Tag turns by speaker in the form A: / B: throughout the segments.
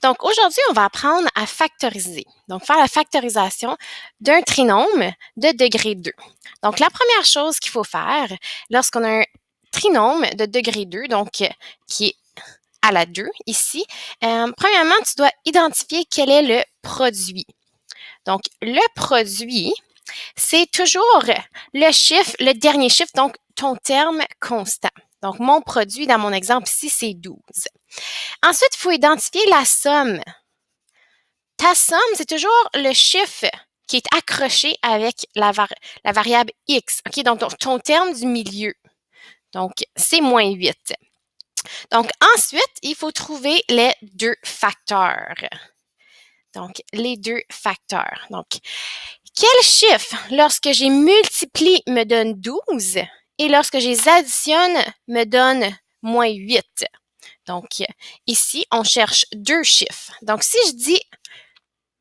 A: Donc, aujourd'hui, on va apprendre à factoriser. Donc, faire la factorisation d'un trinôme de degré 2. Donc, la première chose qu'il faut faire lorsqu'on a un trinôme de degré 2, donc qui est à la 2 ici, premièrement, tu dois identifier quel est le produit. Donc, le produit, c'est toujours le chiffre, le dernier chiffre, donc ton terme constant. Donc, mon produit, dans mon exemple ici, c'est 12. Ensuite, il faut identifier la somme. Ta somme, c'est toujours le chiffre qui est accroché avec la variable x. OK? Donc, ton terme du milieu. Donc, c'est moins 8. Donc, ensuite, il faut trouver les deux facteurs. Donc, les deux facteurs. Donc, quel chiffre, lorsque j'ai multiplié, me donne 12 et lorsque je les additionne, me donne moins 8? Donc, ici, on cherche deux chiffres. Donc, si je dis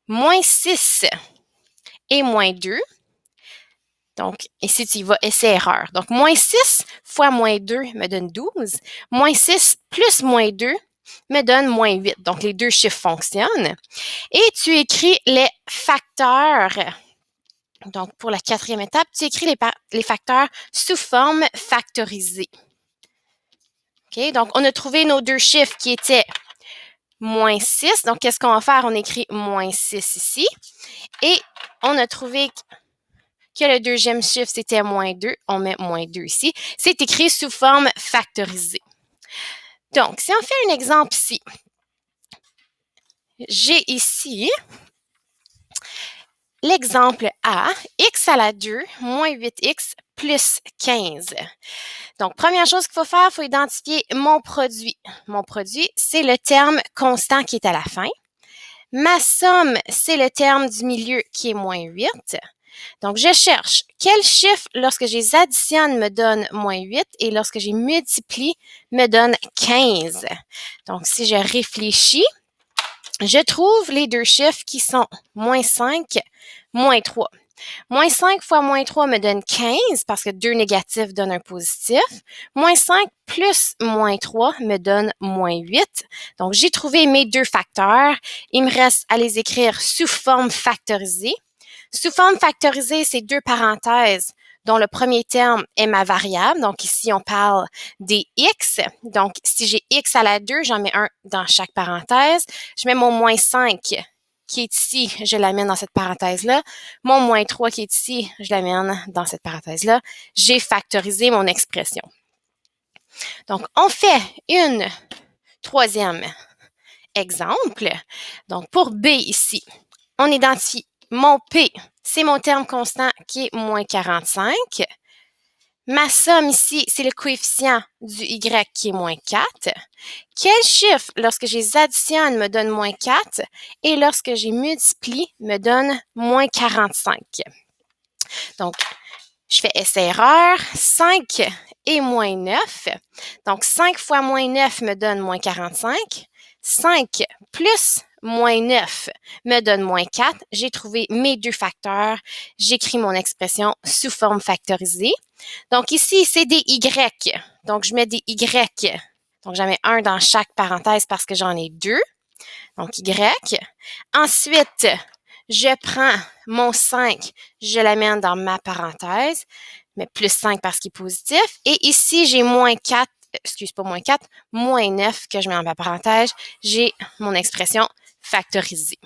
A: moins 6 et moins 2, donc ici, tu y vas essai-erreur. Donc, moins 6 fois moins 2 me donne 12. Moins 6 plus moins 2 me donne moins 8. Donc, les deux chiffres fonctionnent. Et tu écris les facteurs. Donc, pour la quatrième étape, tu écris les facteurs sous forme factorisée. OK? Donc, on a trouvé nos deux chiffres qui étaient moins 6. Donc, qu'est-ce qu'on va faire? On écrit moins 6 ici. Et on a trouvé que le deuxième chiffre, c'était moins 2. On met moins 2 ici. C'est écrit sous forme factorisée. Donc, si on fait un exemple ici, j'ai ici l'exemple A, x à la 2 moins 8x plus 15. Donc, première chose qu'il faut faire, il faut identifier mon produit. Mon produit, c'est le terme constant qui est à la fin. Ma somme, c'est le terme du milieu qui est moins 8. Donc, je cherche quel chiffre, lorsque je les additionne, me donne moins 8 et lorsque je les multiplie, me donne 15. Donc, si je réfléchis, je trouve les deux chiffres qui sont moins 5, moins 3. Moins 5 fois moins 3 me donne 15 parce que deux négatifs donnent un positif. Moins 5 plus moins 3 me donne moins 8. Donc, j'ai trouvé mes deux facteurs. Il me reste à les écrire sous forme factorisée. Sous forme factorisée, c'est deux parenthèses dont le premier terme est ma variable. Donc, ici, on parle des x. Donc, si j'ai x à la 2, j'en mets un dans chaque parenthèse. Je mets mon moins 5 qui est ici, je l'amène dans cette parenthèse-là. Mon moins 3 qui est ici, je l'amène dans cette parenthèse-là. J'ai factorisé mon expression. Donc, on fait une troisième exemple. Donc, pour B ici, on identifie mon P, c'est mon terme constant qui est moins 45. Ma somme ici, c'est le coefficient du Y qui est moins 4. Quel chiffre, lorsque je les additionne, me donne moins 4 et lorsque je les multiplie, me donne moins 45? Donc, je fais essai-erreur. 5 et moins 9. Donc, 5 fois moins 9 me donne moins 45. 5 plus moins 9 me donne moins 4. J'ai trouvé mes deux facteurs. J'écris mon expression sous forme factorisée. Donc, ici, c'est des Y. Donc, je mets des Y. Donc, j'en mets un dans chaque parenthèse parce que j'en ai deux. Donc, Y. Ensuite, je prends mon 5, je l'amène dans ma parenthèse, mais plus 5 parce qu'il est positif. Et ici, j'ai moins 4, pas moins 4, moins 9 que je mets en ma parenthèse. J'ai mon expression factorisée.